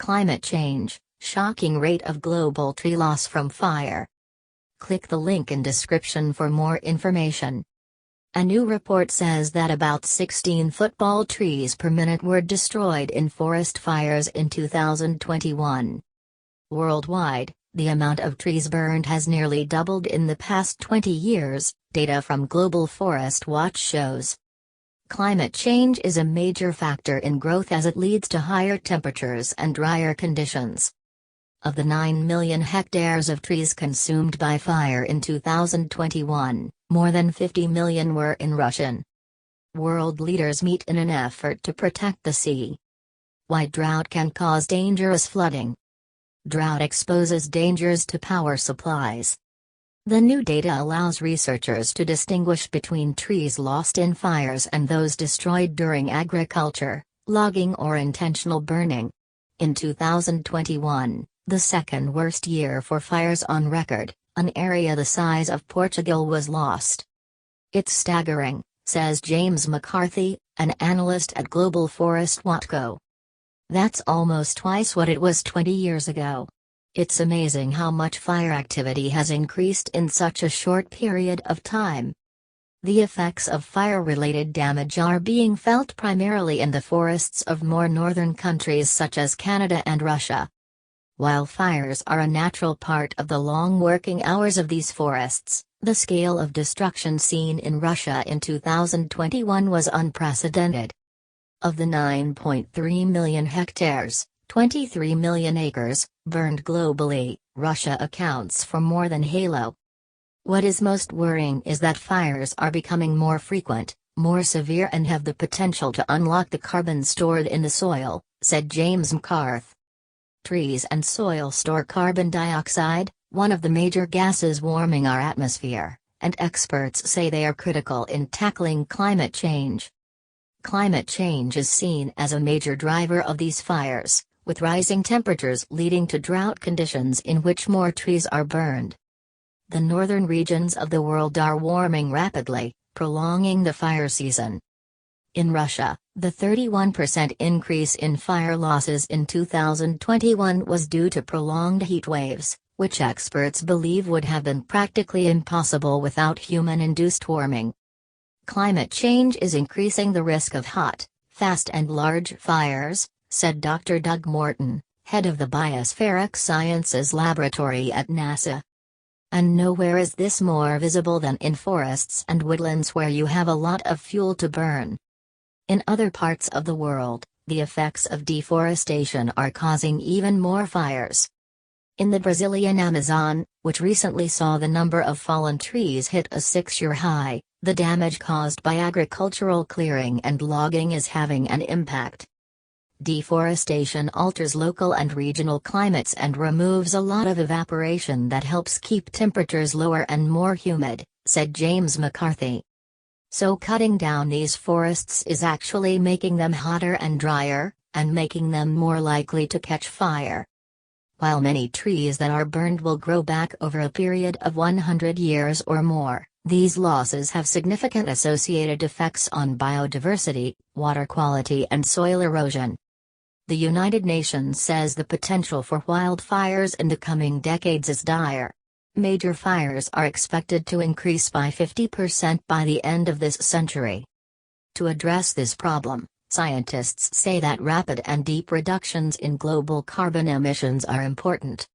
Climate change, shocking rate of global tree loss from fire. Click the link in description for more information. A new report says that about 16 football trees per minute were destroyed in forest fires in 2021. Worldwide, the amount of trees burned has nearly doubled in the past 20 years, data from Global Forest Watch shows. Climate change is a major factor in growth as it leads to higher temperatures and drier conditions. Of the 9 million hectares of trees consumed by fire in 2021, more than 50 million were in Russia. World leaders meet in an effort to protect the sea. Why drought can cause dangerous flooding. Drought exposes dangers to power supplies. The new data allows researchers to distinguish between trees lost in fires and those destroyed during agriculture, logging or intentional burning. In 2021, the second worst year for fires on record, an area the size of Portugal was lost. It's staggering, says James McCarthy, an analyst at Global Forest Watch. That's almost twice what it was 20 years ago. It's amazing how much fire activity has increased in such a short period of time. The effects of fire-related damage are being felt primarily in the forests of more northern countries such as Canada and Russia. While fires are a natural part of the long working hours of these forests, the scale of destruction seen in Russia in 2021 was unprecedented. Of the 9.3 million hectares, 23 million acres, burned globally, Russia accounts for more than half. What is most worrying is that fires are becoming more frequent, more severe and have the potential to unlock the carbon stored in the soil, said James McCarthy. Trees and soil store carbon dioxide, one of the major gases warming our atmosphere, and experts say they are critical in tackling climate change. Climate change is seen as a major driver of these fires, with rising temperatures leading to drought conditions in which more trees are burned. The northern regions of the world are warming rapidly, prolonging the fire season. In Russia, the 31% increase in fire losses in 2021 was due to prolonged heat waves, which experts believe would have been practically impossible without human-induced warming. Climate change is increasing the risk of hot, fast and large fires, said Dr. Doug Morton, head of the Biospheric Sciences Laboratory at NASA. And nowhere is this more visible than in forests and woodlands where you have a lot of fuel to burn. In other parts of the world, the effects of deforestation are causing even more fires. In the Brazilian Amazon, which recently saw the number of fallen trees hit a 6-year high, the damage caused by agricultural clearing and logging is having an impact. Deforestation alters local and regional climates and removes a lot of evaporation that helps keep temperatures lower and more humid, said James McCarthy. So cutting down these forests is actually making them hotter and drier, and making them more likely to catch fire. While many trees that are burned will grow back over a period of 100 years or more, these losses have significant associated effects on biodiversity, water quality and soil erosion. The United Nations says the potential for wildfires in the coming decades is dire. Major fires are expected to increase by 50% by the end of this century. To address this problem, scientists say that rapid and deep reductions in global carbon emissions are important.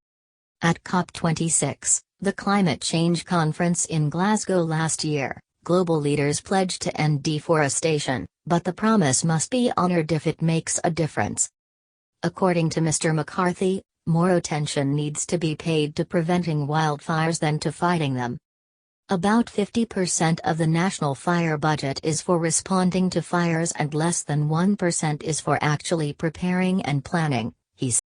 At COP26, the climate change conference in Glasgow last year, global leaders pledged to end deforestation, but the promise must be honored if it makes a difference. According to Mr. McCarthy, more attention needs to be paid to preventing wildfires than to fighting them. About 50% of the national fire budget is for responding to fires and less than 1% is for actually preparing and planning, he said.